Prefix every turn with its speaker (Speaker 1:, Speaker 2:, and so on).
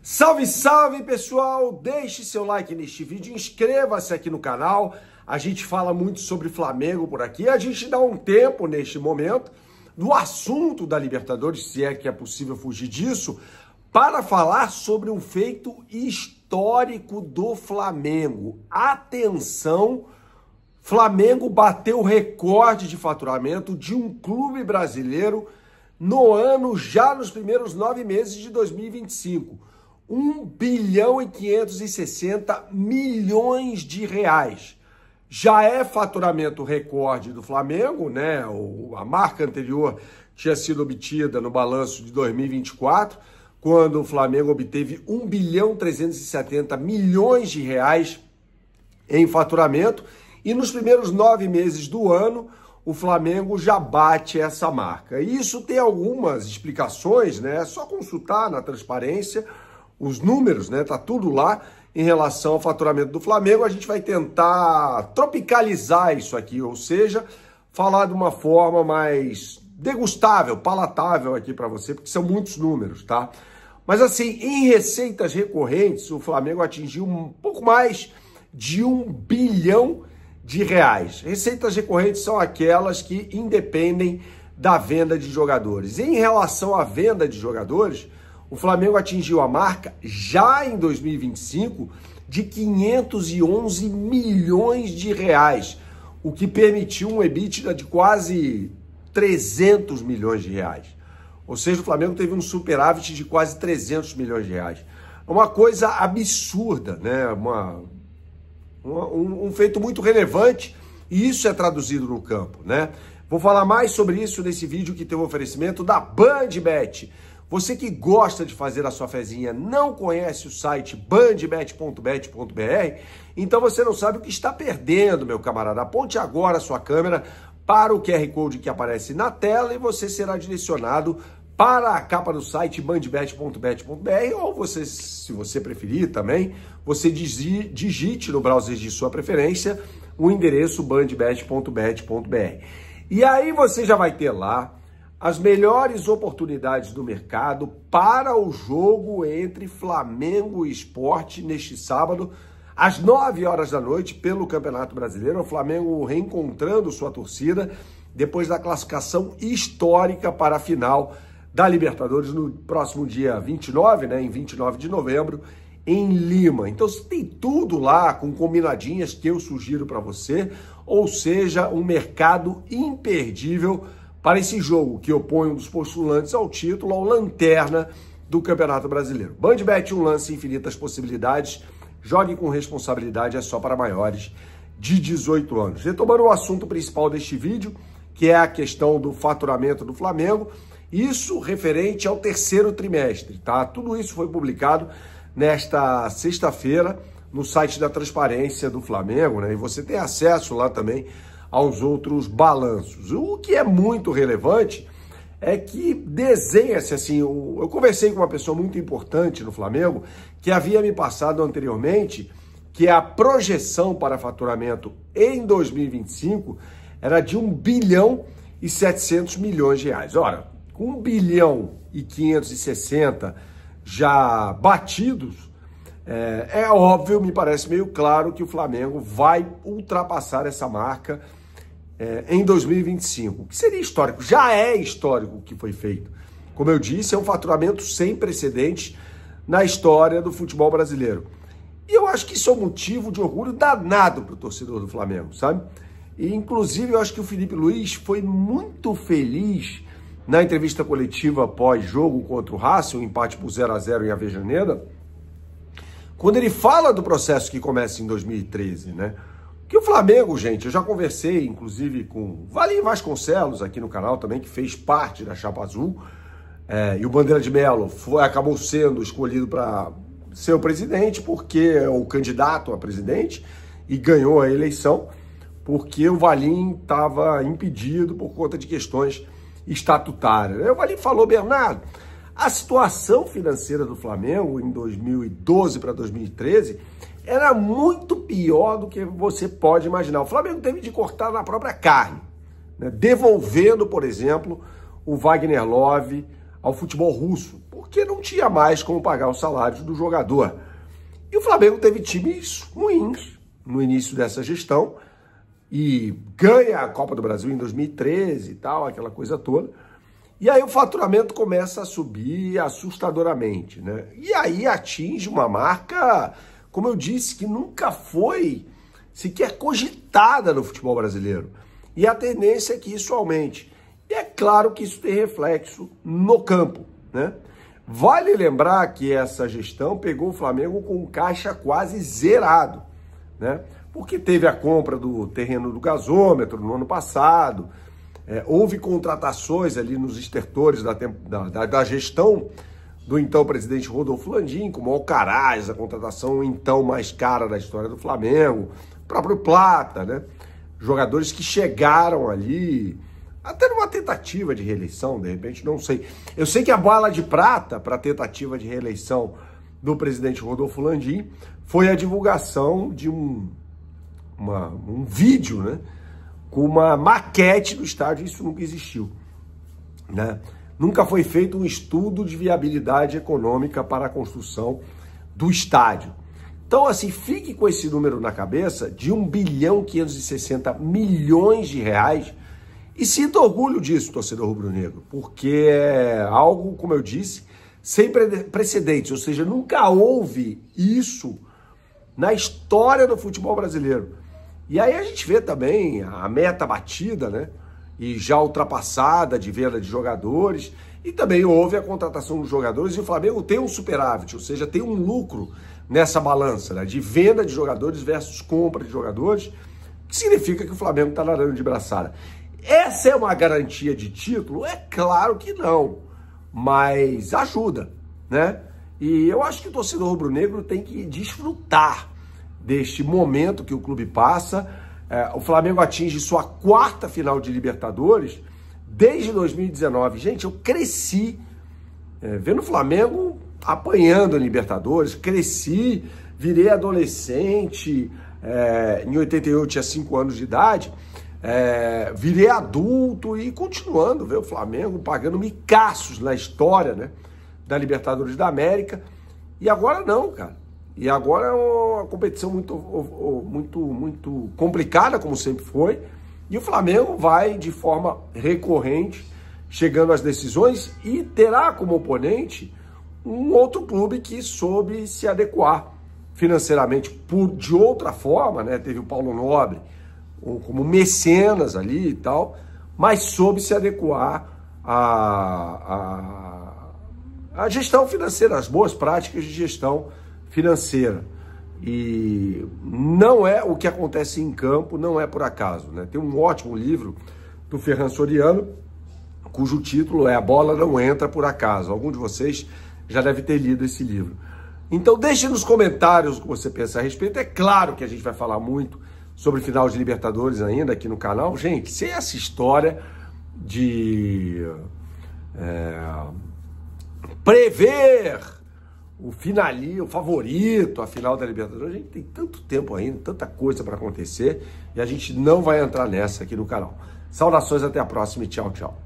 Speaker 1: Salve, salve, pessoal! Deixe seu like neste vídeo, inscreva-se aqui no canal. A gente fala muito sobre Flamengo por aqui. A gente dá um tempo neste momento do assunto da Libertadores, se é que é possível fugir disso, para falar sobre um feito histórico do Flamengo. Atenção! Flamengo bateu o recorde de faturamento de um clube brasileiro no ano, já nos primeiros 9 meses de 2025. 1 bilhão e 560 milhões de reais. Já é faturamento recorde do Flamengo, né? A marca anterior tinha sido obtida no balanço de 2024, quando o Flamengo obteve 1 bilhão 370 milhões de reais em faturamento. E nos primeiros 9 meses do ano, o Flamengo já bate essa marca. E isso tem algumas explicações, né? É só consultar na transparência os números, né? Tá tudo lá em relação ao faturamento do Flamengo. A gente vai tentar tropicalizar isso aqui, ou seja, falar de uma forma mais degustável, palatável aqui para você, porque são muitos números, tá? Mas assim, em receitas recorrentes, o Flamengo atingiu um pouco mais de 1 bilhão de reais. Receitas recorrentes são aquelas que independem da venda de jogadores. Em relação à venda de jogadores, o Flamengo atingiu a marca, já em 2025, de 511 milhões de reais, o que permitiu um EBITDA de quase 300 milhões de reais. Ou seja, o Flamengo teve um superávit de quase 300 milhões de reais. É uma coisa absurda, né? Um feito muito relevante, e isso é traduzido no campo, né? Vou falar mais sobre isso nesse vídeo que tem um oferecimento da BandBet. Você que gosta de fazer a sua fezinha, não conhece o site bandbet.bet.br, então você não sabe o que está perdendo, meu camarada. Aponte agora a sua câmera para o QR Code que aparece na tela e você será direcionado para a capa do site bandbet.bet.br, ou você, se você preferir também, você digite no browser de sua preferência o endereço bandbet.bet.br. E aí você já vai ter lá as melhores oportunidades do mercado para o jogo entre Flamengo e Sport neste sábado, às 9 horas da noite, pelo Campeonato Brasileiro. O Flamengo reencontrando sua torcida depois da classificação histórica para a final da Libertadores no próximo dia 29, né, em 29 de novembro, em Lima. Então tem tudo lá com combinadinhas que eu sugiro para você, ou seja, um mercado imperdível para esse jogo que opõe um dos postulantes ao título, ao lanterna do Campeonato Brasileiro. BandBet, um lance, infinitas possibilidades. Jogue com responsabilidade, é só para maiores de 18 anos. Retomando o assunto principal deste vídeo, que é a questão do faturamento do Flamengo, isso referente ao terceiro trimestre, tá? Tudo isso foi publicado nesta sexta-feira no site da Transparência do Flamengo, né? E você tem acesso lá também aos outros balanços. O que é muito relevante é que desenha-se assim, eu conversei com uma pessoa muito importante no Flamengo, que havia me passado anteriormente que a projeção para faturamento em 2025 era de 1 bilhão e 700 milhões de reais. Ora, com 1 bilhão e 560 já batidos, é óbvio, me parece meio claro que o Flamengo vai ultrapassar essa marca em 2025, que seria histórico, já é histórico o que foi feito. Como eu disse, é um faturamento sem precedentes na história do futebol brasileiro. E eu acho que isso é um motivo de orgulho danado para o torcedor do Flamengo, sabe? E, inclusive, eu acho que o Felipe Luiz foi muito feliz na entrevista coletiva pós-jogo contra o Racing, um empate por 0-0 em Avejaneda, quando ele fala do processo que começa em 2013, né? Que o Flamengo, gente, eu já conversei, inclusive, com Valim Vasconcelos aqui no canal também, que fez parte da Chapa Azul, e o Bandeira de Melo acabou sendo escolhido para ser o presidente, porque é o candidato a presidente, e ganhou a eleição, porque o Valim estava impedido por conta de questões estatutárias. O Valim falou, Bernardo, a situação financeira do Flamengo em 2012 para 2013 era muito pior do que você pode imaginar. O Flamengo teve de cortar na própria carne, né? Devolvendo, por exemplo, o Wagner Love ao futebol russo, porque não tinha mais como pagar os salários do jogador. E o Flamengo teve times ruins no início dessa gestão e ganha a Copa do Brasil em 2013 e tal, aquela coisa toda. E aí o faturamento começa a subir assustadoramente, né? E aí atinge uma marca, como eu disse, que nunca foi sequer cogitada no futebol brasileiro. E a tendência é que isso aumente. E é claro que isso tem reflexo no campo, né? Vale lembrar que essa gestão pegou o Flamengo com um caixa quase zerado, né? Porque teve a compra do terreno do gasômetro no ano passado, houve contratações ali nos estertores da gestão do então presidente Rodolfo Landim, como o Alcaraz, a contratação então mais cara da história do Flamengo, o próprio Plata, né? Jogadores que chegaram ali, até numa tentativa de reeleição, de repente, não sei. Eu sei que a bala de prata para a tentativa de reeleição do presidente Rodolfo Landim foi a divulgação de um vídeo, né, com uma maquete do estádio. Isso nunca existiu, né? Nunca foi feito um estudo de viabilidade econômica para a construção do estádio. Então, assim, fique com esse número na cabeça de 1.560 bilhões de reais e sinta orgulho disso, torcedor rubro-negro, porque é algo, como eu disse, sem precedentes, ou seja, nunca houve isso na história do futebol brasileiro. E aí a gente vê também a meta batida, né? E já ultrapassada de venda de jogadores, e também houve a contratação dos jogadores, e o Flamengo tem um superávit, ou seja, tem um lucro nessa balança, né? De venda de jogadores versus compra de jogadores, que significa que o Flamengo está nadando de braçada. Essa é uma garantia de título? É claro que não, mas ajuda, né? E eu acho que o torcedor rubro-negro tem que desfrutar deste momento que o clube passa. O Flamengo atinge sua 4ª final de Libertadores desde 2019. Gente, eu cresci vendo o Flamengo apanhando a Libertadores, cresci, virei adolescente, em 88 eu tinha 5 anos de idade, virei adulto e continuando ver o Flamengo pagando micaços na história, né, da Libertadores da América. E agora não, cara. E agora é uma competição muito complicada, como sempre foi. E o Flamengo vai de forma recorrente chegando às decisões e terá como oponente um outro clube que soube se adequar financeiramente de outra forma, né? Teve o Paulo Nobre como mecenas ali e tal, mas soube se adequar à gestão financeira, às boas práticas de gestão financeira. E não é o que acontece em campo, não é por acaso, né? Tem um ótimo livro do Ferran Soriano, cujo título é A Bola Não Entra por Acaso. Algum de vocês já deve ter lido esse livro. Então deixe nos comentários o que você pensa a respeito. É claro que a gente vai falar muito sobre final de Libertadores ainda aqui no canal. Gente, sem essa história de prever o favorito, a final da Libertadores, a gente tem tanto tempo ainda, tanta coisa para acontecer, e a gente não vai entrar nessa aqui no canal. Saudações, até a próxima e tchau, tchau.